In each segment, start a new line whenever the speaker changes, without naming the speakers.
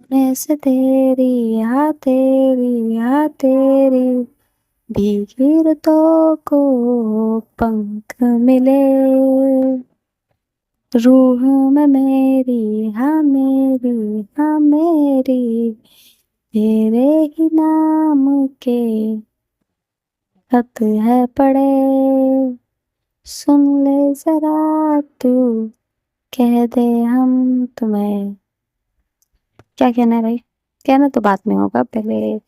सपने से तेरी भीगी रुतों को पंख मिले। रूह में मेरी हाँ मेरी तेरे ही नाम के खत है पड़े। सुन ले जरा तू, कह दे हम तुम्हें। क्या कहना है भाई? कहना तो बाद में होगा, पहले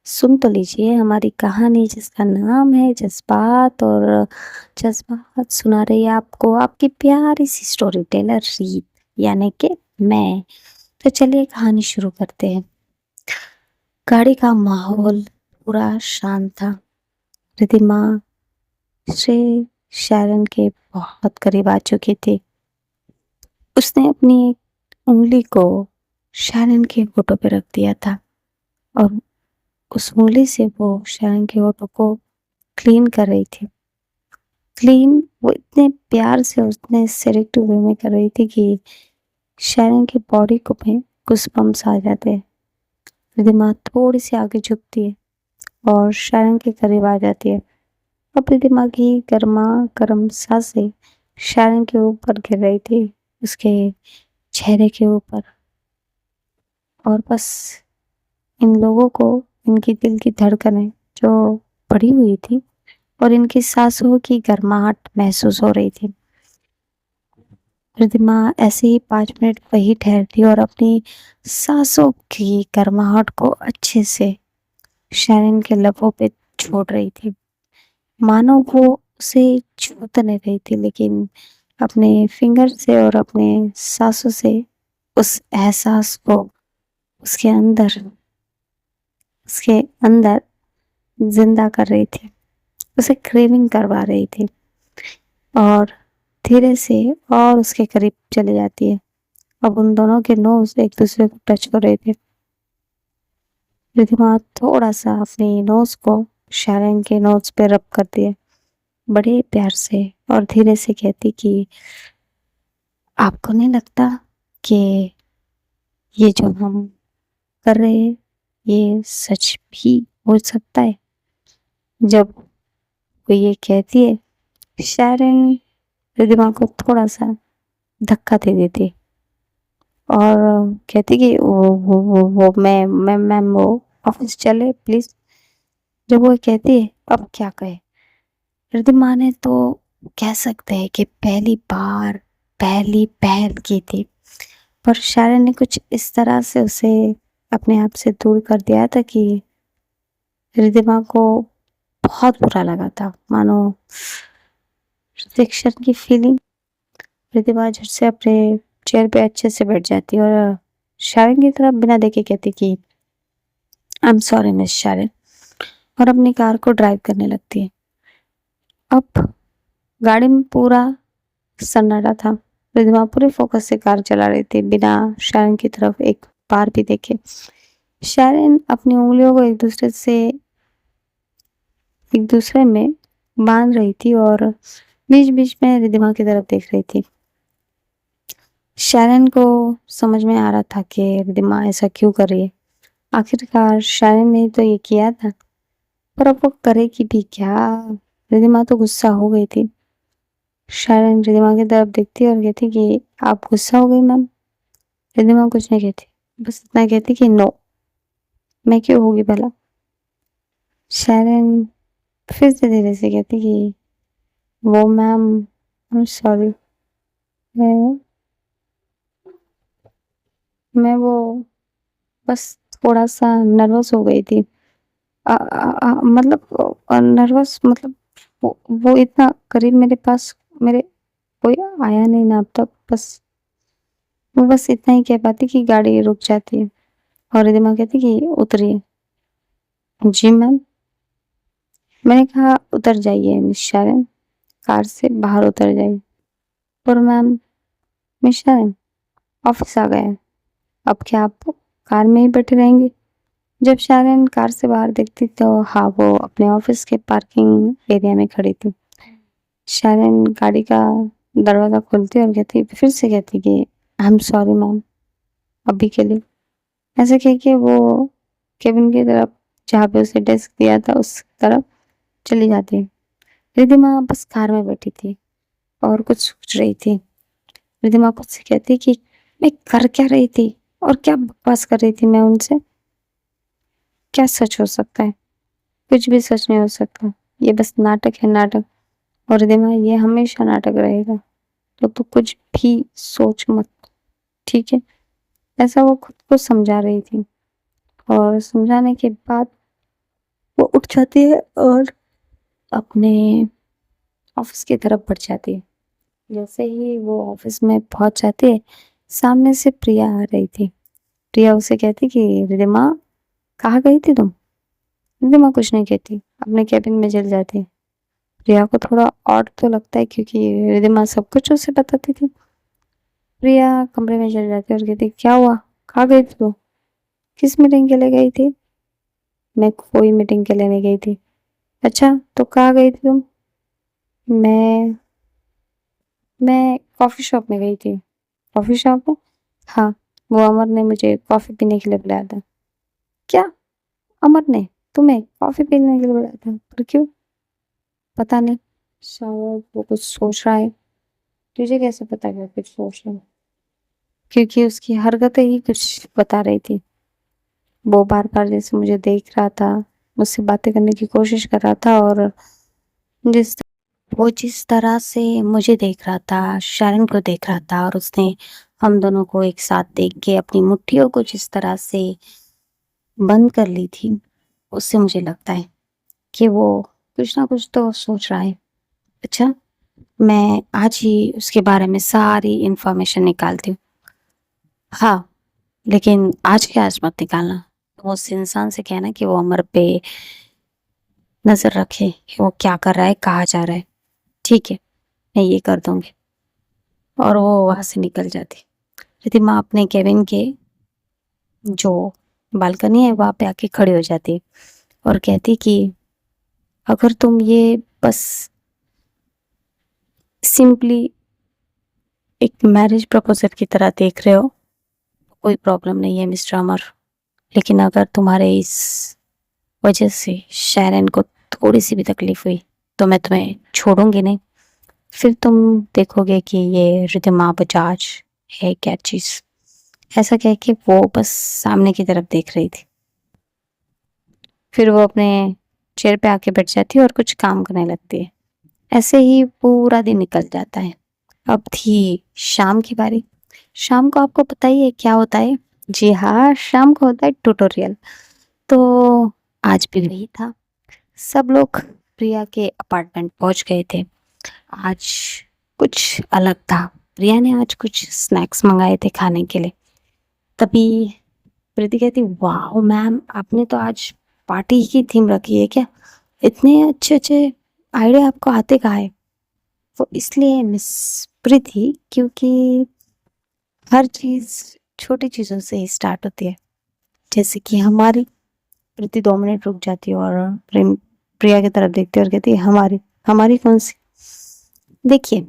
सुन तो लीजिए हमारी कहानी जिसका नाम है जज्बात। और जज्बात सुना रही है आपको आपकी प्यारी सी स्टोरी टेलर रीत, यानी कि मैं। तो चलिए कहानी शुरू करते हैं। गाड़ी का माहौल पूरा शांत था। रिधिमा श्री शैरन के बहुत करीब आ चुकी थी। उसने अपनी एक उंगली को शैरन के होठों पे रख दिया था और उस उंगली से वो शैरन के होठों को क्लीन कर रही थी। क्लीन वो इतने प्यार से उतने सेलेक्टिव वे में कर रही थी कि शैरन की बॉडी को में गूज़बम्प्स आ जाते हैं। रिधिमा थोड़ी सी आगे झुकती है और शैरन के करीब आ जाती है। अब रिधिमा की गर्मा गर्म सांसें शैरन के ऊपर गिर रही थी, उसके चेहरे के ऊपर। और बस इन लोगों को इनकी दिल की धड़कनें जो बढ़ी हुई थी और इनकी सांसों की गर्माहट महसूस हो रही थी। रिधिमा ऐसे ही 5 मिनट वहीं ठहरती और अपनी सांसों की गर्माहट को अच्छे से शैरन के लबों पे छोड़ रही थी, मानो वो उसे छू तो नहीं रही थी लेकिन अपने फिंगर से और अपने सांसों से उस एहसास को उसके अंदर उसके अंदर जिंदा कर रही थी, उसे क्रेविंग करवा रही थी और धीरे से और उसके करीब चली जाती है। अब उन दोनों के नोज एक दूसरे को टच कर रहे थे। रिधिमा थोड़ा सा अपनी नोज को शैरन के नोज पे रब करती है, बड़े प्यार से और धीरे से कहती कि आपको नहीं लगता कि ये जो हम कर रहे हैं ये सच भी हो सकता है? जब वो ये कहती है शैरन रिधिमा को थोड़ा सा धक्का दे देती और कहती कि वो मैम वो ऑफिस चले प्लीज। जब वो कहती है अब क्या कहे, रिधिमा ने तो कह सकते हैं कि पहली बार पहली पहल की थी, पर शायरन ने कुछ इस तरह से उसे अपने आप से दूर कर दिया था कि रिधिमा को बहुत बुरा लगा था, मानो रिजेक्शन की फीलिंग। रिधिमा झट से अपने चेयर पे अच्छे से बैठ जाती और शायरन की तरफ बिना देखे कहती कि I am sorry miss Sharon, और अपनी कार को ड्राइव करने लगती है। अब गाड़ी में पूरा सन्नाटा था। रिधिमा पूरे फोकस से कार चला रही थी बिना शायरन की तरफ एक बार भी देखे। शायरन अपनी उंगलियों को एक दूसरे में बांध रही थी और बीच बीच में रिधिमा की तरफ देख रही थी। शायरन को समझ में आ रहा था कि रिधिमा ऐसा क्यों कर रही है। आखिरकार शायरन ने तो ये किया था, पर अब वो करेगी भी क्या? रिधिमा तो गुस्सा हो गई थी। शायरन रिधिमा की तरफ देखती और कहती कि आप गुस्सा हो गई मैम? रिधिमा कुछ नहीं कहती, बस इतना कहती कि नो। मैं क्यों होगी भला? शायरन फिर से धीरे से कहती कि वो मैम आई एम सॉरी, मैं मैं वो बस थोड़ा सा नर्वस हो गई थी। मतलब नर्वस मतलब वो इतना करीब मेरे पास मेरे कोई आया नहीं ना अब तक। वो बस इतना ही कह पाती कि गाड़ी रुक जाती है और रिधिमा कहती कि उतरिए। जी मैम। मैंने कहा उतर जाइए मिस शायरन, कार से बाहर उतर जाइए। और मैम मिस शायरन ऑफिस आ गए हैं, अब क्या आप कार में ही बैठे रहेंगे? जब शायरन कार से बाहर देखती तो हाँ वो अपने ऑफिस के पार्किंग एरिया में खड़ी थी। शायरन गाड़ी का दरवाजा खोलती और कहती फिर से कहती कि आई एम सॉरी मैम, अभी के लिए। ऐसे कह के वो केबिन की तरफ जहाँ पे उसे डेस्क दिया था उस तरफ चली जाती है। रिधिमा बस कार में बैठी थी और कुछ सोच रही थी। रिधिमा खुद से कहती कि मैं कर क्या रही थी और क्या बकवास कर रही थी मैं उनसे। क्या सच हो सकता है? कुछ भी सच नहीं हो सकता। ये बस नाटक है, नाटक। और रिधिमा ये हमेशा नाटक रहेगा। तो कुछ भी सोच मत, ठीक है? ऐसा वो खुद को समझा रही थी और समझाने के बाद वो उठ जाती है और अपने ऑफिस की तरफ बढ़ जाती है। जैसे ही वो ऑफिस में पहुंच जाती है, सामने से प्रिया आ रही थी। प्रिया उसे कहती कि रिधिमा, कहाँ गई थी तुम? रिधिमा कुछ नहीं कहती, अपने कैबिन में चली जाती है। प्रिया को थोड़ा ऑड तो लगता है क्योंकि रिधिमा सब कुछ उसे बताती थी। प्रिया कमरे में चली जाती है और कहती, क्या हुआ, कहाँ गई थी तू? किस मीटिंग के लिए गई थी? मैं कोई मीटिंग के लिए नहीं गई थी। अच्छा, तो कहाँ गई थी तुम? मैं मैं कॉफी शॉप में गई थी। कॉफी शॉप में? हाँ, वो अमर ने मुझे कॉफी पीने के लिए बुलाया था। क्या? अमर ने तुम्हें कॉफी पीने के लिए बुलाया था? पर क्यों? पता नहीं, शायद वो कुछ सोच रहा है। तुझे कैसे पता कि वो कुछ सोच रहा है? क्योंकि उसकी हरकतें ही कुछ बता रही थी। वो बार बार जैसे मुझे देख रहा था, मुझसे बातें करने की कोशिश कर रहा था और जिस जिस तरह से मुझे देख रहा था, शायरन को देख रहा था और उसने हम दोनों को एक साथ देख के अपनी मुट्ठियों को जिस तरह से बंद कर ली थी, उससे मुझे लगता है कि वो कुछ ना कुछ तो सोच रहा है। अच्छा, मैं आज ही उसके बारे में सारी इंफॉर्मेशन निकालती हूँ। हाँ, लेकिन आज के आज मत निकालना। तुम उस इंसान से कहना कि वो अमर पे नजर रखे कि वो क्या कर रहा है, कहाँ जा रहा है। ठीक है, मैं ये कर दूंगी। और वो वहां से निकल जाती। रिधिमा अपने केबिन के जो बालकनी है वहां पे आके खड़ी हो जाती और कहती कि अगर तुम ये बस सिंपली एक मैरिज प्रपोजल की तरह देख रहे हो, कोई प्रॉब्लम नहीं है मिस्टर अमर। लेकिन अगर तुम्हारे इस वजह से शैरन को थोड़ी सी भी तकलीफ हुई तो मैं तुम्हें छोड़ूंगी नहीं। फिर तुम देखोगे कि ये रिधिमा बजाज है क्या चीज। ऐसा कह के वो बस सामने की तरफ देख रही थी। फिर वो अपने चेयर पे आके बैठ जाती है और कुछ काम करने लगती है। ऐसे ही पूरा दिन निकल जाता है। अब थी शाम की बारी। शाम को आपको पता ही है क्या होता है? जी हाँ, शाम को होता है ट्यूटोरियल। तो आज भी वही था। सब लोग प्रिया के अपार्टमेंट पहुंच गए थे। आज कुछ अलग था। प्रिया ने आज कुछ स्नैक्स मंगाए थे खाने के लिए। तभी प्रीति कहती, वाह मैम, आपने तो आज पार्टी की थीम रखी है क्या? इतने अच्छे अच्छे आइडिया आपको आते कहाँ है? वो इसलिए मिस प्रीति क्योंकि हर चीज छोटी चीजों से ही स्टार्ट होती है। जैसे कि हमारी प्रीति 2 मिनट रुक जाती है और प्रिया की तरफ देखती है और कहती है, हमारी हमारी कौन सी? देखिए,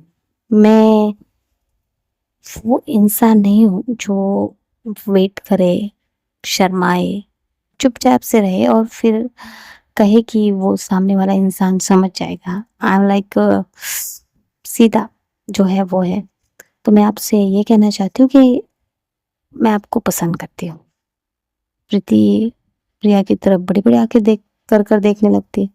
मैं वो इंसान नहीं हूँ जो वेट करे, शर्माए, चुपचाप से रहे और फिर कहे कि वो सामने वाला इंसान समझ जाएगा। आई एम लाइक सीधा जो है वो है। तो मैं आपसे ये कहना चाहती हूँ कि मैं आपको पसंद करती हूँ। प्रीति प्रिया की तरफ बड़ी बड़ी आंखें देख कर देखने लगती है।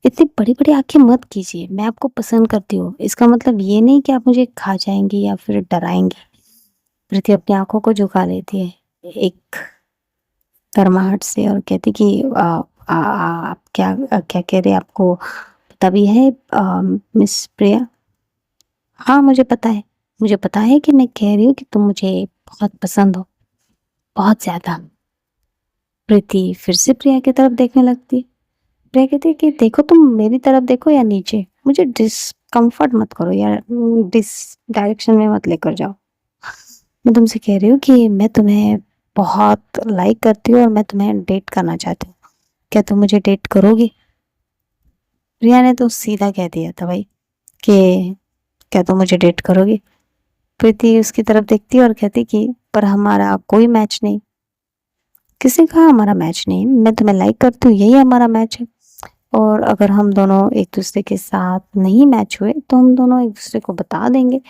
इतनी बड़ी बड़ी आंखें मत कीजिए, मैं आपको पसंद करती हूँ इसका मतलब ये नहीं कि आप मुझे खा जाएंगी या फिर डराएंगी। प्रीति अपनी आंखों को झुका लेती है एक गर्माहट से और कहती कि आप क्या कह रहे हैं, आपको पता भी है मिस प्रिया? हाँ, मुझे पता है। मुझे पता है कि मैं कह रही हूँ कि तुम मुझे बहुत पसंद हो, बहुत ज्यादा। प्रीति फिर से प्रिया की तरफ देखने लगती है। प्रिया कहती है कि देखो, तुम मेरी तरफ देखो या नीचे, मुझे डिस्कम्फर्ट मत करो या डिस डायरेक्शन में मत लेकर जाओ। मैं तुमसे कह रही हूँ कि मैं तुम्हें बहुत लाइक करती हूँ और मैं तुम्हें डेट करना चाहती हूँ। क्या तुम मुझे डेट करोगी? प्रिया ने तो सीधा कह दिया था भाई कि क्या तुम मुझे डेट करोगी? प्रीति उसकी तरफ देखती है और कहती कि पर हमारा कोई मैच नहीं। किसने कहा हमारा मैच नहीं है? मैं तुम्हें लाइक करती हूँ, यही हमारा मैच है। और अगर हम दोनों एक दूसरे के साथ नहीं मैच हुए तो हम दोनों एक दूसरे को बता देंगे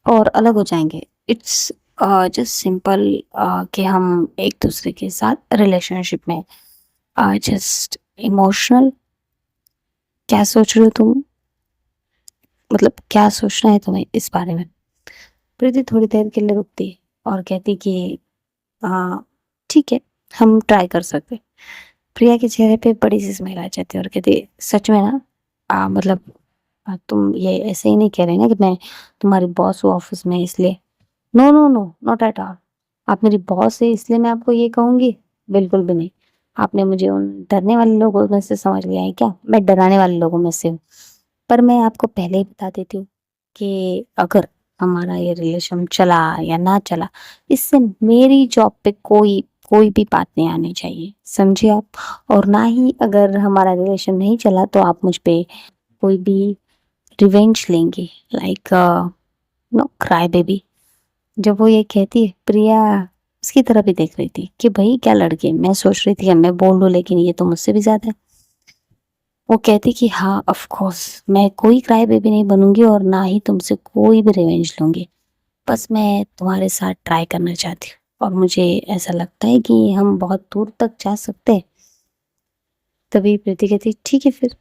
और अलग हो जाएंगे। इट्स जस्ट सिंपल कि हम एक दूसरे के साथ रिलेशनशिप में जस्ट इमोशनल। क्या सोच रहे हो तुम? मतलब क्या सोचना है तुम्हें इस बारे में? प्रीति थोड़ी देर के लिए रुकती है और कहती कि हाँ ठीक है, हम ट्राई कर सकते। प्रिया के चेहरे पे बड़ी सी स्माइल आ जाती है और कहती है, सच में ना? मतलब तुम ये ऐसे ही नहीं कह रहे ना कि मैं तुम्हारी बॉस हूँ ऑफिस में इसलिए? No no no, not at all. आप मेरी बॉस है इसलिए मैं आपको ये कहूंगी? बिल्कुल भी नहीं। आपने मुझे उन डरने वाले लोगों में से समझ लिया है क्या? मैं डराने वाले लोगों में से हूँ। पर मैं आपको पहले ही बता देती हूँ कि अगर हमारा ये रिलेशन चला या ना चला, इससे मेरी जॉब पे कोई कोई भी बात नहीं आनी चाहिए, समझे आप? और ना ही अगर हमारा रिलेशन नहीं चला तो आप मुझ पे कोई भी रिवेंज लेंगे, लाइक नो क्राई बेबी। जब वो ये कहती है, प्रिया उसकी तरफ ही देख रही थी कि भाई क्या लड़की है। मैं सोच रही थी कि मैं बोल लूं, लेकिन ये तो मुझसे भी ज्यादा है। वो कहती कि हाँ ऑफ कोर्स, मैं कोई क्राई बेबी नहीं बनूंगी और ना ही तुमसे कोई भी रिवेंज लूंगी। बस मैं तुम्हारे साथ ट्राई करना चाहती हूँ और मुझे ऐसा लगता है कि हम बहुत दूर तक जा सकते हैं। तभी प्रीति कहती ठीक है, फिर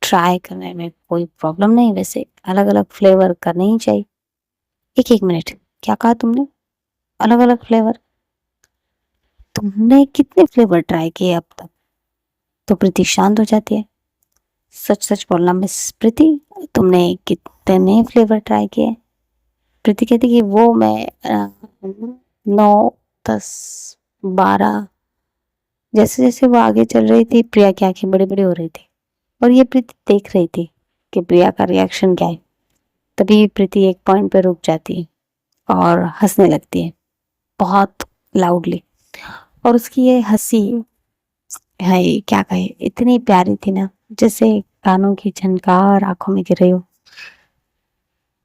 ट्राई करने में कोई प्रॉब्लम नहीं। वैसे अलग अलग फ्लेवर करने ही चाहिए। एक एक मिनट, क्या कहा तुमने? अलग अलग फ्लेवर? तुमने कितने फ्लेवर ट्राई किए अब तक? तो प्रीति शांत हो जाती है। सच सच बोलना मिस प्रीति, तुमने कितने फ्लेवर ट्राई किए? प्रीति कहती कि वो मैं 9, 10, 12। जैसे जैसे वो आगे चल रही थी, प्रिया की आंखें बड़ी बड़ी हो रही थी और ये प्रीति देख रही थी कि प्रिया का रिएक्शन क्या है। तभी प्रीति एक पॉइंट पे रुक जाती है और हंसने लगती है, बहुत लाउडली। और उसकी ये हंसी, हाय क्या कहे, इतनी प्यारी थी ना, जैसे कानों की झनकार आंखों में गिर रही हो।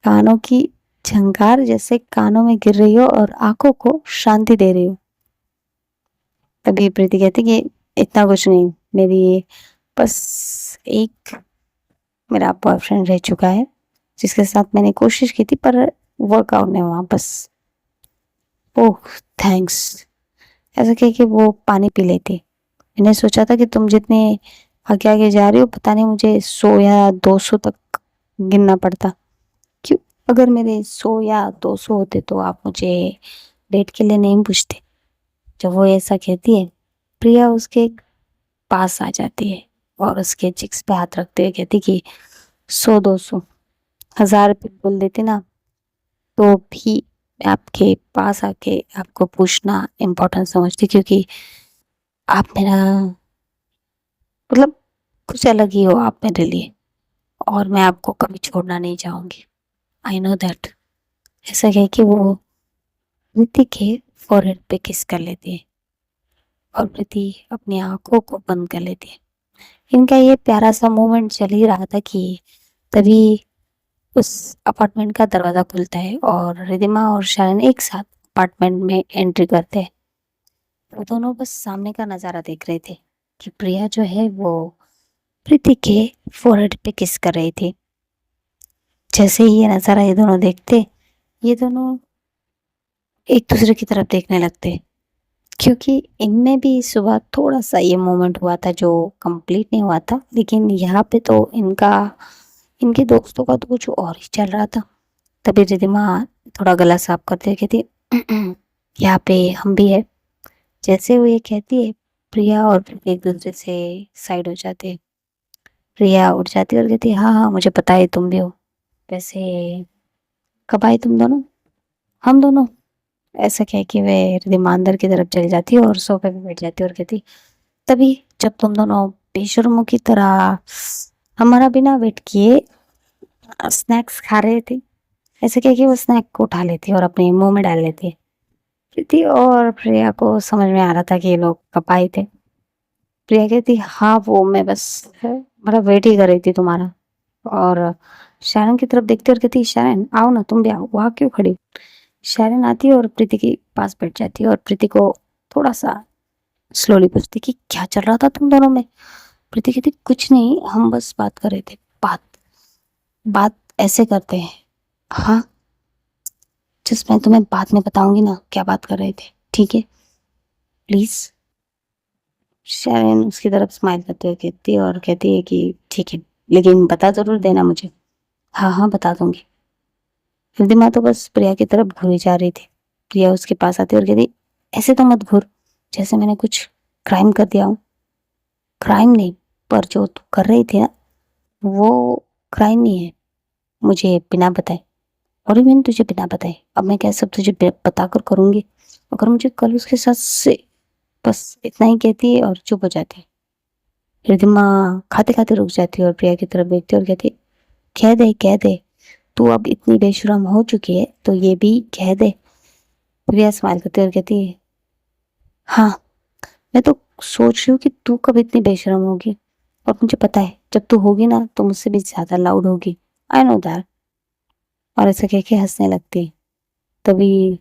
कानों की झंकार जैसे कानों में गिर रही हो और आंखों को शांति दे रही हो। तभी प्रीति कहती कि इतना कुछ नहीं, मेरी बस एक मेरा बॉयफ्रेंड रह चुका है जिसके साथ मैंने कोशिश की थी पर वर्कआउट नहीं हुआ बस। ओह थैंक्स। ऐसा कह के वो पानी पी लेती। मैंने सोचा था कि तुम जितने आगे आगे जा रही हो, पता नहीं मुझे 100 या 200 तक गिनना पड़ता। क्यों? अगर मेरे 100 या 200 होते तो आप मुझे डेट के लिए नहीं पूछते। जब वो ऐसा कहती है, प्रिया उसके पास आ जाती है और उसके चिक्स पे हाथ रखते हुए कहती कि 100, 200, 1000 रुपये बोल देती ना तो भी मैं आपके पास आके आपको पूछना इम्पोर्टेंट समझती, क्योंकि आप मेरा मतलब कुछ अलग ही हो आप मेरे लिए और मैं आपको कभी छोड़ना नहीं चाहूंगी। I know that. ऐसा कह के वो प्रीति के फोrehead पे किस कर लेती है और प्रीति अपनी आंखों को बंद कर लेती है। इनका ये प्यारा सा मोमेंट चल ही रहा था कि तभी उस अपार्टमेंट का दरवाजा खुलता है और रिदिमा और शरण एक साथ अपार्टमेंट में एंट्री करते हैं। वो दोनों बस सामने का नजारा देख रहे थे कि प्रिया जो है वो प्रीति के फोrehead पे किस कर रही थी। जैसे ही ये नजारा ये दोनों देखते, ये दोनों एक दूसरे की तरफ देखने लगते, क्योंकि इनमें भी सुबह थोड़ा सा ये मोमेंट हुआ था जो कंप्लीट नहीं हुआ था, लेकिन यहाँ पे तो इनका इनके दोस्तों का तो कुछ और ही चल रहा था। तभी रिधिमा थोड़ा गला साफ करते हुए कहती यहाँ पे हम भी है। जैसे वो ये कहती है, प्रिया और प्रीति एक दूसरे से साइड हो जाते हैं। प्रिया उठ जाती है और कहती है हाँ हाँ मुझे पता है तुम भी हो। वैसे कब आए तुम दोनों? हम दोनों? ऐसा कह के वे रिधिमा अंदर की तरफ चली जाती है और सोफे पे बैठ जाती है और कहती तभी जब तुम दोनों बेशर्मों की तरह हमारा बिना वेट किए स्नैक्स खा रहे थे। ऐसे कह के वो स्नैक को उठा लेती है और अपने मुंह में डाल लेती है। प्रीति और प्रिया को समझ में आ रहा था कि ये लोग कब आए थे। प्रिया कहती हाँ वो मैं बस बड़ा वेट ही कर रही थी तुम्हारा। और शरण की तरफ देखती और कहती शरण आओ ना, तुम भी आओ, वहाँ क्यों खड़ी? शरण आती है और प्रीति के पास बैठ जाती है और प्रीति को थोड़ा सा स्लोली पूछती कि क्या चल रहा था तुम दोनों में? प्रीति कहती कुछ नहीं, हम बस बात कर रहे थे। बात बात ऐसे करते हैं। हाँ, जस्ट मैं तुम्हें बाद में बताऊंगी ना क्या बात कर रहे थे, ठीक है? प्लीज। शायन उसकी तरफ स्माइल करते हुए कहती है और कहती है कि ठीक है, लेकिन बता जरूर देना मुझे। हाँ हाँ, बता दूंगी। रिद्धिमा तो बस प्रिया की तरफ घूरी जा रही थी। प्रिया उसके पास आती और कहती ऐसे तो मत घूर, जैसे मैंने कुछ क्राइम कर दिया हो। क्राइम नहीं, पर जो तू कर रही थी ना, वो क्राइम नहीं है। मुझे बिना बताए, और मैंने तुझे बिना बताए, अब मैं क्या सब तुझे बताकर करूंगी? अगर मुझे कल उसके साथ से, बस इतना ही कहती है और चुप हो जाती है। रिद्धिमा खाते खाते रुक जाती है और प्रिया की तरफ देखती है और कहती कह दे कह दे, तू अब इतनी बेशरम हो चुकी है तो ये भी कह दे। प्रिया स्माइल करती है और कहती है हाँ, मैं तो सोच रही हूँ कि तू कब इतनी बेशरम होगी, और मुझे पता है जब तू होगी ना तो मुझसे भी ज्यादा लाउड होगी। I know that. और ऐसा कह के हंसने लगती है। तभी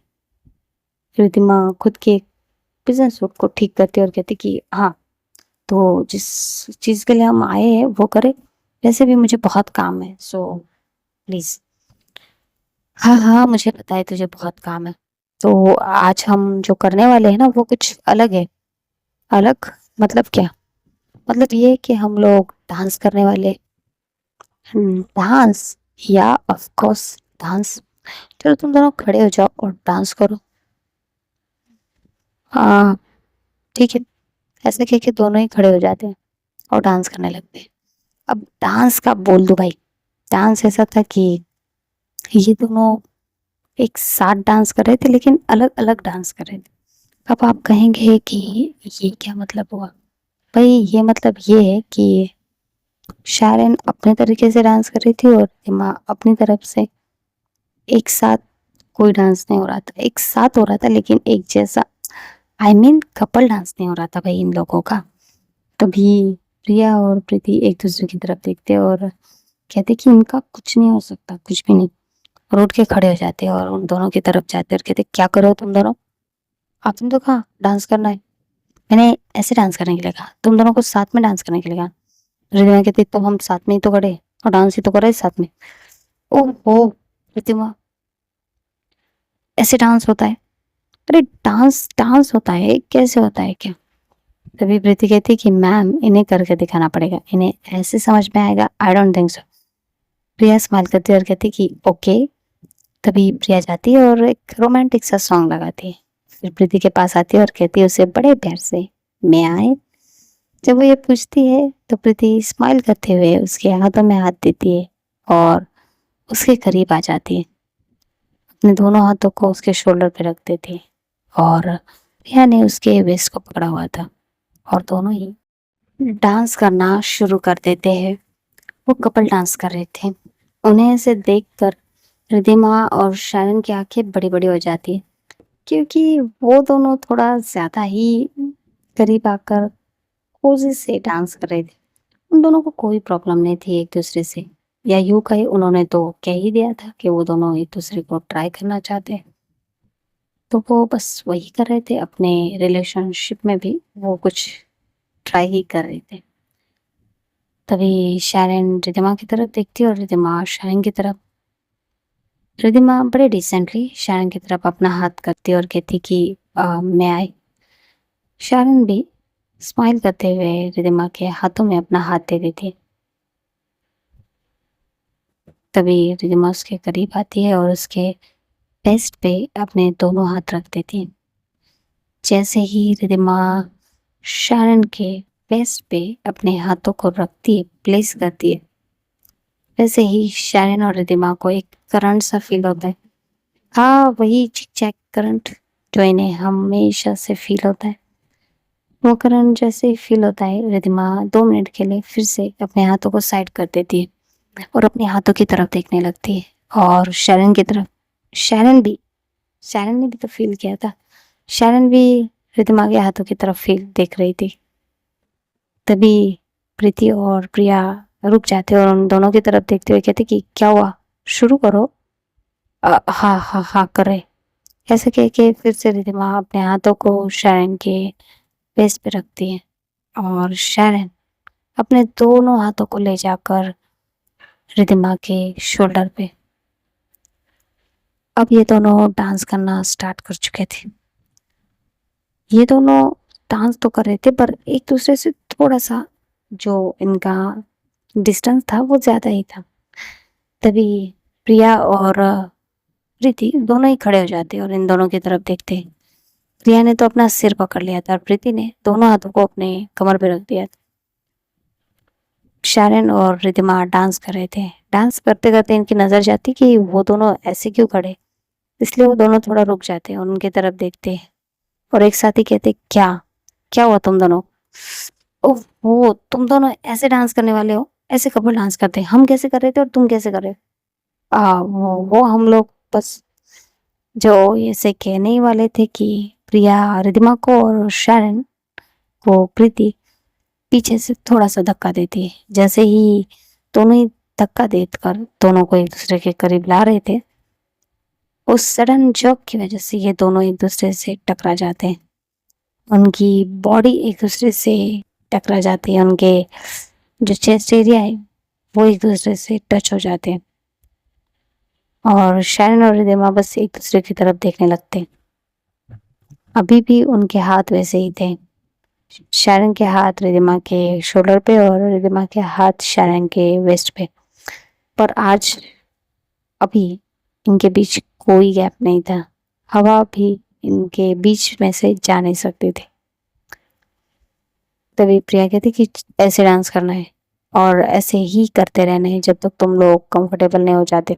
रिद्धिमा खुद के बिजनेस सूट को ठीक करती है और कहती कि हाँ, तो जिस चीज के लिए हम आए हैं वो करें। वैसे भी मुझे बहुत काम है, सो प्लीज। हाँ हाँ, मुझे पता है तुझे बहुत काम है। तो आज हम जो करने वाले हैं ना वो कुछ अलग है। अलग मतलब क्या? मतलब ये कि हम लोग डांस करने वाले। डांस? या ऑफ कोर्स डांस। चलो तुम दोनों खड़े हो जाओ और डांस करो। हाँ, ठीक है। ऐसे कह के दोनों ही खड़े हो जाते हैं और डांस करने लगते हैं। अब डांस का बोल दो भाई। डांस ऐसा था कि ये दोनों एक साथ डांस कर रहे थे, लेकिन अलग अलग डांस कर रहे थे। अब आप कहेंगे कि ये क्या मतलब हुआ? भाई ये मतलब ये है कि शायरन अपने तरीके से डांस कर रही थी और हिमा अपनी तरफ से। एक साथ कोई डांस नहीं हो रहा था, एक साथ हो रहा था लेकिन एक जैसा। आई मीन कपल डांस नहीं हो रहा था भाई इन लोगों का। तभी प्रिया और प्रीति एक दूसरे की तरफ देखते और कहते कि इनका कुछ नहीं हो सकता, कुछ भी नहीं। और उठ के खड़े हो जाते और उन दोनों की तरफ जाते और कहते क्या करो तुम दोनों? आपने तो कहा डांस करना है। मैंने ऐसे डांस करने के लिए कहा, तुम दोनों को साथ में डांस करने के लिए कहा। रिद्धिमा कहती तो हम साथ में ही तो खड़े और डांस ही तो करे साथ में। ओहो रिद्धिमा, ऐसे डांस होता है? अरे डांस डांस होता है, कैसे होता है क्या? तभी प्रीति कहती कि मैम इन्हें करके दिखाना पड़ेगा, इन्हें ऐसे समझ में आएगा, I don't think so. Priya smile करती है और कहती कि ओके। तभी प्रिया जाती है और एक रोमांटिक सा सॉन्ग लगाती है। फिर प्रीति के पास आती है और कहती है उसे बड़े प्यार से मैं आए। जब वो ये पूछती है तो प्रीति स्माइल करते हुए उसके हाथों में हाथ देती है और उसके करीब आ जाती है। अपने दोनों हाथों को उसके शोल्डर पे रख देती है और प्रिया ने उसके वेस्ट को पकड़ा हुआ था और दोनों ही डांस करना शुरू कर देते हैं। वो कपल डांस कर रहे थे। उन्हें ऐसे देखकर रिधिमा और शायरन की आंखें बड़ी बड़ी हो जाती है, क्योंकि वो दोनों थोड़ा ज्यादा ही करीब आकर कोजी से डांस कर रहे थे। उन दोनों को कोई प्रॉब्लम नहीं थी एक दूसरे से, या यूं कहे उन्होंने तो कह ही दिया था कि वो दोनों एक दूसरे को ट्राई करना चाहते हैं। तो वो बस वही कर रहे थे, अपने रिलेशनशिप में भी वो कुछ ट्राई ही कर रहे थे। तभी शायरन रिधिमा की तरफ देखती और रिधिमा शायरन की तरफ। रिधिमा बड़े डिसेंटली शायरन की तरफ अपना हाथ करती और कहती कि मैं आई। शायरन भी स्माइल करते हुए रिधिमा के हाथों में अपना हाथ दे देती है। तभी रिधिमा उसके करीब आती है और उसके पेस्ट पे अपने दोनों हाथ रख देती है। जैसे ही रिधिमा शायरन के पेस्ट पे अपने हाथों को रखती है, प्लेस करती है, वैसे ही शायरन और रिधिमा को एक करंट सा फील होता है। हाँ, वही चिक चैक करंट जो इन्हें हमेशा से फील होता है। वो करंट जैसे ही फील होता है, रिधिमा 2 मिनट के लिए फिर से अपने हाथों को साइड कर देती है और अपने हाथों की तरफ देखने लगती है और शरण की तरफ। शरण भी, शरण ने भी तो फील किया था। शरण भी रिधिमा के हाथों की तरफ फील देख रही थी। तभी प्रीति और प्रिया रुक जाते और उन दोनों की तरफ देखते हुए कहते कि क्या हुआ, शुरू करो। हाँ हाँ हाँ करे। ऐसे कह के फिर से रिधिमा अपने हाथों को शरण के वेस्ट पे रखती है और शैरन अपने दोनों हाथों को ले जाकर रिधिमा के शोल्डर पे। अब ये दोनों डांस करना स्टार्ट कर चुके थे। ये दोनों डांस तो कर रहे थे पर एक दूसरे से थोड़ा सा जो इनका डिस्टेंस था वो ज़्यादा ही था। तभी प्रिया और प्रीति दोनों ही खड़े हो जाते और इन दोनों की तरफ देखते। प्रिया ने तो अपना सिर पकड़ लिया था और प्रीति ने दोनों हाथों को अपने कमर पे रख दिया था। शैरन और रिधिमा डांस कर रहे थे। डांस करते करते इनकी नजर जाती कि वो दोनों ऐसे क्यों खड़े, इसलिए वो दोनों थोड़ा रुक जाते और उनकी तरफ देखते और एक साथ ही कहते, क्या क्या हुआ तुम दोनों? ओह वो तुम दोनों ऐसे डांस करने वाले हो? ऐसे कपल डांस करते हैं? हम कैसे कर रहे थे और तुम कैसे कर रहे हो? वो हम लोग बस जो ऐसे कहने ही वाले थे कि प्रिया रिधिमा को और शैरन को प्रीति पीछे से थोड़ा सा धक्का देती है। जैसे ही दोनों ही धक्का देकर दोनों को एक दूसरे के करीब ला रहे थे, उस सडन जॉक की वजह से ये दोनों एक दूसरे से टकरा जाते हैं। उनकी बॉडी एक दूसरे से टकरा जाती है, उनके जो चेस्ट एरिया है वो एक दूसरे से टच हो जाते हैं और शैरन और रिधिमा बस एक दूसरे की तरफ देखने लगते हैं। अभी भी उनके हाथ वैसे ही थे। शैरन के हाथ रिधिमा के शोल्डर पे और रिधिमा के हाथ शैरन के वेस्ट पे। पर आज अभी इनके बीच कोई गैप नहीं था। हवा भी इनके बीच में से जा नहीं सकती थी। तभी प्रिया कहती कि ऐसे डांस करना है और ऐसे ही करते रहना है जब तक तुम लोग कंफर्टेबल नहीं हो जाते।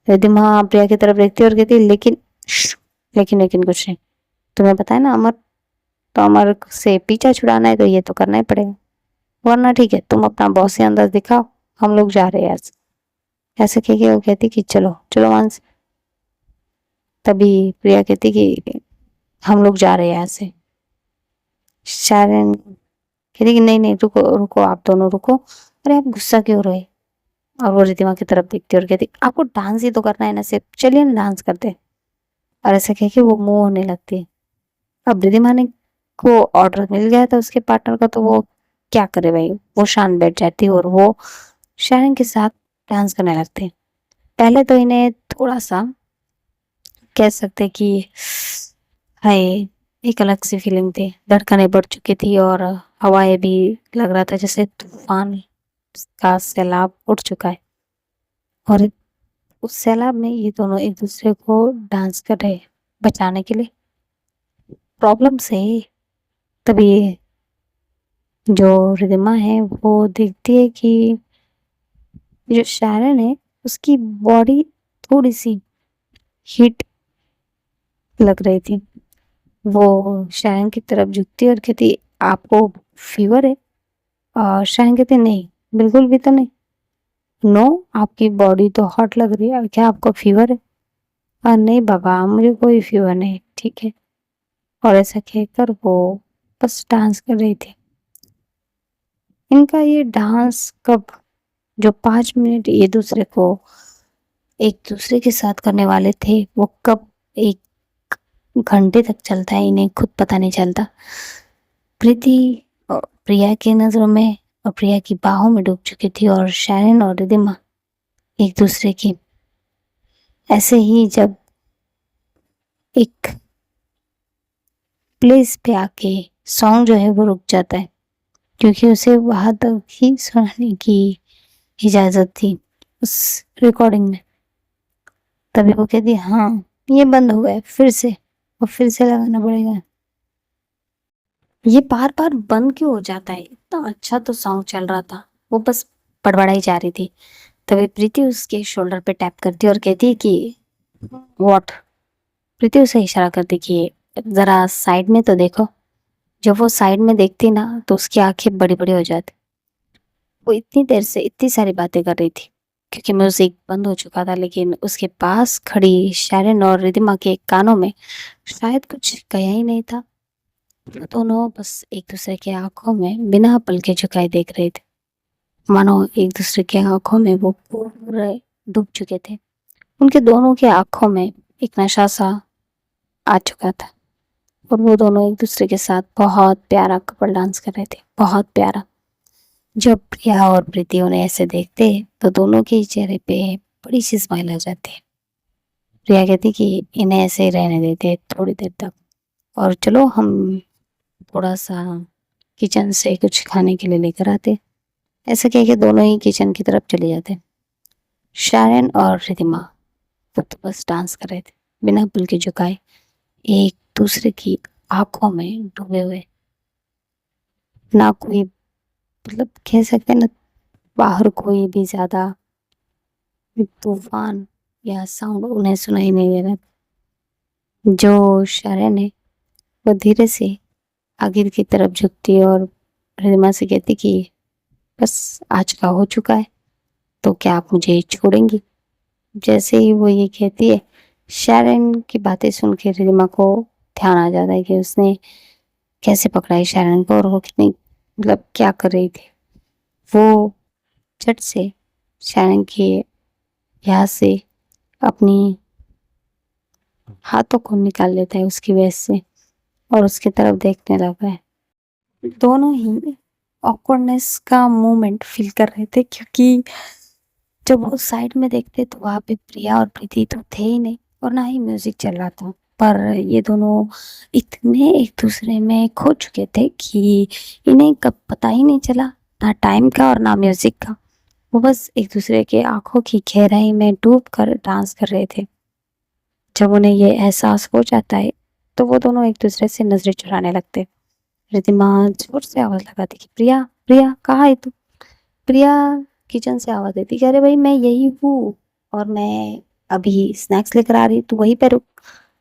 रिधिमा प्रिया की तरफ देखती और कहती, लेकिन लेकिन कुछ नहीं। तुम्हें पता है ना अमर, तो अमर से पीछा छुड़ाना है तो ये तो करना ही पड़ेगा, वरना ठीक है तुम अपना बॉसी अंदाज दिखाओ, हम लोग जा रहे हैं आज। ऐसे कह के वो कहती कि चलो चलो वहां से। तभी प्रिया कहती कि हम लोग जा रहे हैं यहाँ से। शैरन कहती कि नहीं नहीं रुको रुको, आप दोनों रुको, अरे आप गुस्सा क्यों रहे? और वो रिधिमा की तरफ देखती और कहती, आपको डांस ही तो करना है ना, सिर्फ चलिए ना डांस करते हैं। और ऐसे कह के वो मूव होने लगती है। अब रिधिमा ने को ऑर्डर मिल गया था उसके पार्टनर का, तो वो क्या करे भाई, वो शांत बैठ जाती और वो शैरन के साथ डांस करने लगते। पहले तो इन्हें थोड़ा सा कह सकते कि हाय, एक अलग सी फीलिंग थी, धड़कनें बढ़ चुकी थी और हवाएं भी लग रहा था जैसे तूफान का सैलाब उठ चुका है। और उस सैलाब में ये दोनों एक दूसरे को डांस कर रहे बचाने के लिए प्रॉब्लम से। तभी जो रिधिमा है वो देखती है कि जो शैरन है उसकी बॉडी थोड़ी सी हीट लग रही थी। वो शैरन की तरफ झुकती और कहती, आपको फीवर है? और शैरन कहती, नहीं बिल्कुल भी तो नहीं। नो, आपकी बॉडी तो हॉट लग रही है, क्या आपको फीवर है? नहीं बाबा मुझे कोई फीवर नहीं, ठीक है। और ऐसा कहकर वो बस डांस कर रही थी। इनका ये डांस कब, जो 5 मिनट ये दूसरे को एक दूसरे के साथ करने वाले थे, वो कब 1 घंटे तक चलता है इन्हें खुद पता नहीं चलता। प्रीति प्रिया की नजरों में और प्रिया की बाहों में डूब चुकी थी और शैरन और रिधिमा एक दूसरे की। ऐसे ही जब एक प्लेस पे आके सॉन्ग जो है वो रुक जाता है, क्योंकि उसे वहां तक ही सुनाने की इजाजत थी उस रिकॉर्डिंग में। तभी वो कहती, हाँ ये बंद हो गया फिर से, और फिर से लगाना पड़ेगा। ये बार बार बंद क्यों हो जाता है? इतना अच्छा तो सॉन्ग चल रहा था। वो बस बड़बड़ाई जा रही थी। तभी प्रीति उसके शोल्डर पे टैप करती और कहती कि व्हाट। प्रीति उसे इशारा करती कि जरा साइड में तो देखो। जब वो साइड में देखती ना तो उसकी आंखें बड़ी बड़ी हो जाती। वो इतनी देर से इतनी सारी बातें कर रही थी क्योंकि म्यूजिक बंद हो चुका था, लेकिन उसके पास खड़ी शैरन और रिधिमा के कानों में शायद कुछ गया ही नहीं था। दोनों बस एक दूसरे के आंखों में बिना पलके झुकाए देख रहे थे, मानो एक दूसरे के आंखों में वो पूरे डूब चुके थे। उनके दोनों के आंखों में एक नशा सा आ चुका था और वो दोनों एक दूसरे के साथ बहुत प्यारा कपल डांस कर रहे थे, बहुत प्यारा। जब प्रिया और प्रीति उन्हें ऐसे देखते तो दोनों के चेहरे पे बड़ी सी स्माइल आ जाती है। प्रिया कहती कि इन्हें ऐसे ही रहने देते थोड़ी देर तक, और चलो हम थोड़ा सा किचन से कुछ खाने के लिए लेकर आते। ऐसा कह के दोनों ही किचन की तरफ चले जाते। शायरन और रिधिमा वो तो बस डांस कर रहे थे, बिना पल के झुकाए, एक दूसरे की आंखों में डूबे हुए। ना कोई, मतलब कह सकते हैं ना, बाहर कोई भी ज्यादा तूफान या साउंड उन्हें सुनाई नहीं दे रहा। जो शायरन है वो धीरे से आगे की तरफ झुकती है और रिधिमा से कहती कि बस आज का हो चुका है, तो क्या आप मुझे छोड़ेंगी? जैसे ही वो ये कहती है, शायरन की बातें सुन के रिधिमा को ध्यान आ जाता है कि उसने कैसे पकड़ा है शायरन को और वो कितनी, मतलब क्या कर रही थी। वो झट से शायरन के यहाँ से अपनी हाथों को निकाल लेता है उसकी वेस्ट से और उसकी तरफ देखने लगा है। दोनों ही ऑकवर्डनेस का मोमेंट फील कर रहे थे, क्योंकि जब वो साइड में देखते तो वहां पे प्रिया और प्रीति तो थे ही नहीं और ना ही म्यूजिक चल रहा था। पर ये दोनों इतने एक दूसरे में खो चुके थे कि इन्हें कब पता ही नहीं चला, ना टाइम का और ना म्यूजिक का। वो बस एक दूसरे के आंखों की गहराई में डूब कर डांस कर रहे थे। जब उन्हें ये एहसास हो जाता है तो वो दोनों एक दूसरे से नजरें चुराने लगते। रिद्धिमा जोर से आवाज लगाती कि प्रिया, प्रिया कहाँ है तू? प्रिया किचन से आवाज देती कि अरे भाई मैं यही हूँ और मैं अभी स्नैक्स लेकर आ रही, तू वहीं पे रुक।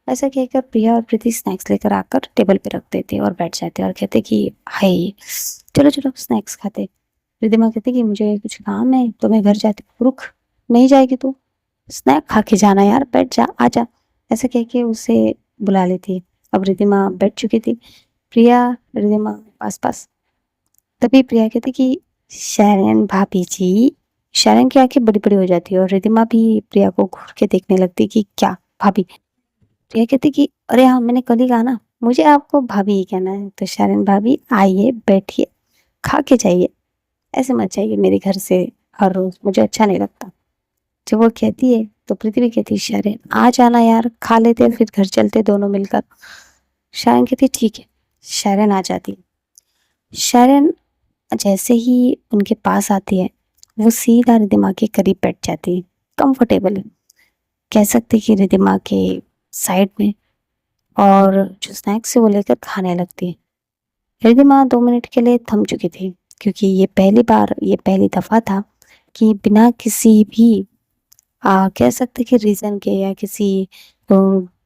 ऐसा कहकर प्रिया और प्रीति स्नैक्स लेकर आकर टेबल पे रख देते और बैठ जाते और कहते कि हाय चलो चलो स्नैक्स खाते। रिद्धिमा कहती कि मुझे कुछ काम है तो मैं घर जाती हूँ। रुक, नहीं जाएगी तू? स्नैक खा के जाना यार, बैठ जा, आजा। ऐसा कह के उसे बुला लेती। अब रिद्धिमा बैठ चुकी थी, प्रिया रिद्धिमा पास पास। तभी प्रिया कहती कि शायरन भाभी जी। शायरन की आंखें बड़ी बड़ी हो जाती है और रिद्धिमा भी प्रिया को घूर के देखने लगती कि क्या भाभी? प्रिया कहती कि अरे हाँ, मैंने कल ही कहा ना, मुझे आपको भाभी ही कहना है। तो शायरन भाभी आइए बैठिए, खा के जाइए, ऐसे मत जाइए मेरे घर से हर रोज, मुझे अच्छा नहीं लगता। जब वो कहती है तो पृथ्वी कहती है शायरन आ जाना यार, खा लेते हैं, फिर घर चलते दोनों मिलकर। शायरन कहती ठीक है। शायरन आ जाती। शायरन जैसे ही उनके पास आती है वो सीधा रिद्धिमा के करीब बैठ जाती है, कंफर्टेबल कह सकते कि रिद्धिमा के साइड में, और जो स्नैक्स है वो लेकर खाने लगती है। रिद्धिमा 2 मिनट के लिए थम चुकी थी, क्योंकि ये पहली बार, ये पहली दफा था कि बिना किसी भी कह सकते कि रीजन के या किसी अ,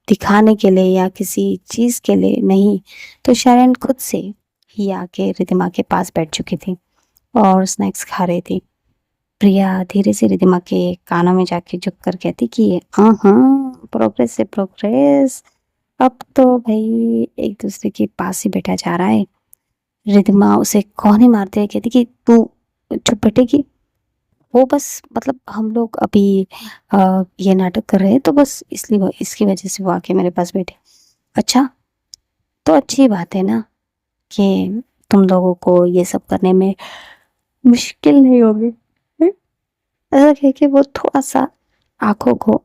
दिखाने के लिए या किसी चीज के लिए नहीं, तो शायरन खुद से ही आके रिद्धिमा के पास बैठ चुकी थी और स्नैक्स खा रही थी। प्रिया धीरे से रिद्धिमा के कानों में जाके झुक कर कहती कि हाँ हाँ, प्रोग्रेस से प्रोग्रेस, अब तो भाई एक दूसरे के पास ही बैठा जा रहा है। रिद्धिमा उसे कौन ही मारते हुए कहती कि तू चुप बैठेगी? वो बस, मतलब हम लोग अभी ये नाटक कर रहे हैं तो बस इसलिए इसकी वजह से वो आके मेरे पास बैठे। अच्छा, तो अच्छी बात है ना कि तुम लोगों को ये सब करने में मुश्किल नहीं होगी। ऐसा कह के वो थोड़ा सा आंखों को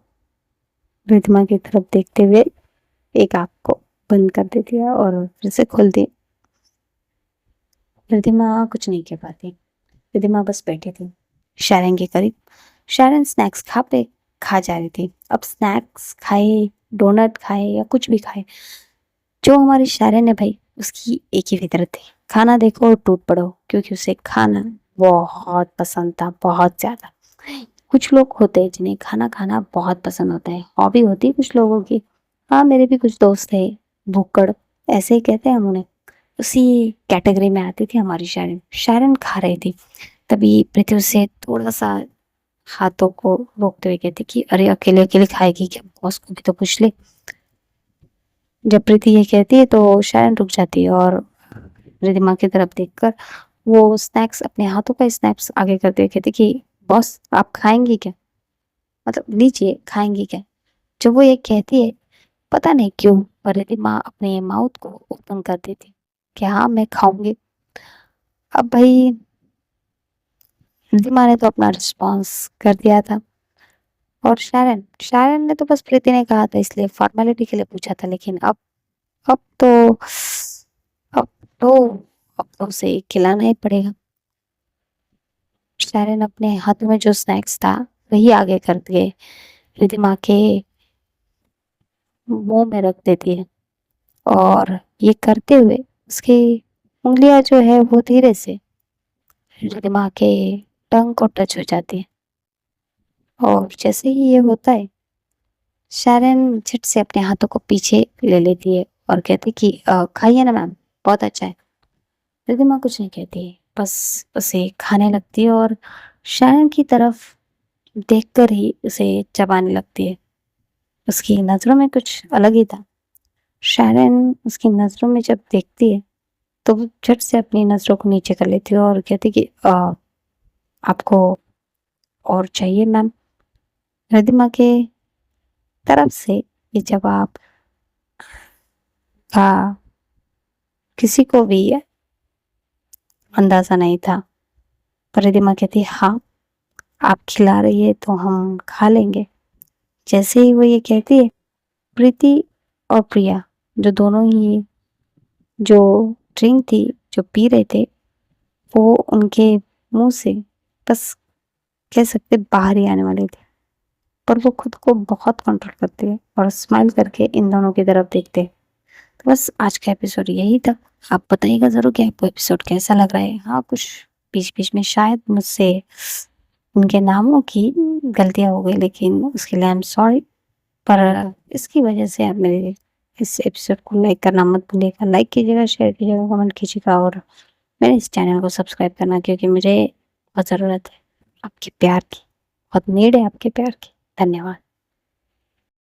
रिद्धिमा की तरफ देखते हुए एक आंख को बंद कर देती है और फिर से खोल दी। रिद्धिमा कुछ नहीं कह पाती, रिद्धिमा बस बैठी थी शायरन के करीब। शायरन स्नैक्स खा जा रही थी। अब स्नैक्स खाए, डोनट खाए या कुछ भी खाए, जो हमारी शायरन है भाई, उसकी एक ही फितरत थी, खाना देखो और टूट पड़ो, क्योंकि उसे खाना बहुत पसंद था, बहुत ज्यादा। कुछ लोग होते हैं जिन्हें खाना खाना बहुत पसंद होता है, हॉबी होती है कुछ लोगों की। हाँ, मेरे भी कुछ दोस्त थे, भुक्कड़ ऐसे ही कहते हैं हम उन्हें, उसी कैटेगरी में आती थी हमारी शायरन। शायरन खा रही थी, तभी पृथ्वी से थोड़ा सा हाथों को रोकते हुए कहती कि अरे अकेले अकेले खाएगी क्या, बॉस को भी तो पूछ ले। जब प्रीति ये कहती है तो शायरन रुक जाती है और रिद्धिमा की तरफ देखकर वो स्नैक्स, अपने हाथों का स्नैक्स आगे करते हुए कहती कि बॉस आप खाएंगी क्या, मतलब लीजिए, खाएंगी क्या? जब वो ये कहती है पता नहीं क्यों पर रिद्धिमा अपने माउथ को ओपन कर देती कि हाँ मैं खाऊंगी। अब भाई रिद्धिमा ने तो अपना रिस्पॉन्स कर दिया था। और शायरन शायरन ने तो बस प्रीति ने कहा था इसलिए फॉर्मेलिटी के लिए पूछा था, लेकिन अब तो अब तो अब तो उसे खिलाना ही पड़ेगा। शायरन अपने हाथों में जो स्नैक्स था वही आगे कर दिए रिद्धिमा के मुंह में रख देती है, और ये करते हुए उसकी उंगलियां जो है वो धीरे से रिद्धिमा के टंग को टच हो जाती है। और जैसे ही ये होता है शायरन झट से अपने हाथों को पीछे ले लेती है और कहती कि खाइए ना मैम, बहुत अच्छा है। रिद्धिमा कुछ नहीं कहती, बस उसे खाने लगती है और शायरन की तरफ देखकर ही उसे चबाने लगती है। उसकी नज़रों में कुछ अलग ही था। शायरन उसकी नज़रों में जब देखती है तो वो झट से अपनी नज़रों को नीचे कर लेती है और कहती कि आपको और चाहिए मैम। रिद्धिमा के तरफ से ये जवाब का किसी को भी अंदाजा नहीं था। पर रिद्धिमा कहती हाँ, आप खिला रही है तो हम खा लेंगे। जैसे ही वो ये कहती है प्रीति और प्रिया जो दोनों ही जो ड्रिंक थी जो पी रहे थे वो उनके मुंह से बस कह सकते बाहर ही आने वाले थे, पर वो खुद को बहुत कंट्रोल करते हैं और स्माइल करके इन दोनों की तरफ देखते हैं। तो बस आज का एपिसोड यही था। आप बताइएगा ज़रूर कि आपको एपिसोड कैसा लग रहा है। हाँ, कुछ बीच बीच में शायद मुझसे उनके नामों की गलतियाँ हो गई, लेकिन उसके लिए आई एम सॉरी। पर इसकी वजह से आप मेरे इस एपिसोड को लाइक करना मत भूलिएगा। लाइक कीजिएगा, शेयर कीजिएगा, कमेंट कीजिएगा और मेरे इस चैनल को सब्सक्राइब करना, क्योंकि मुझे बहुत ज़रूरत है आपके प्यार की, बहुत नीड है आपके प्यार की। धन्यवाद।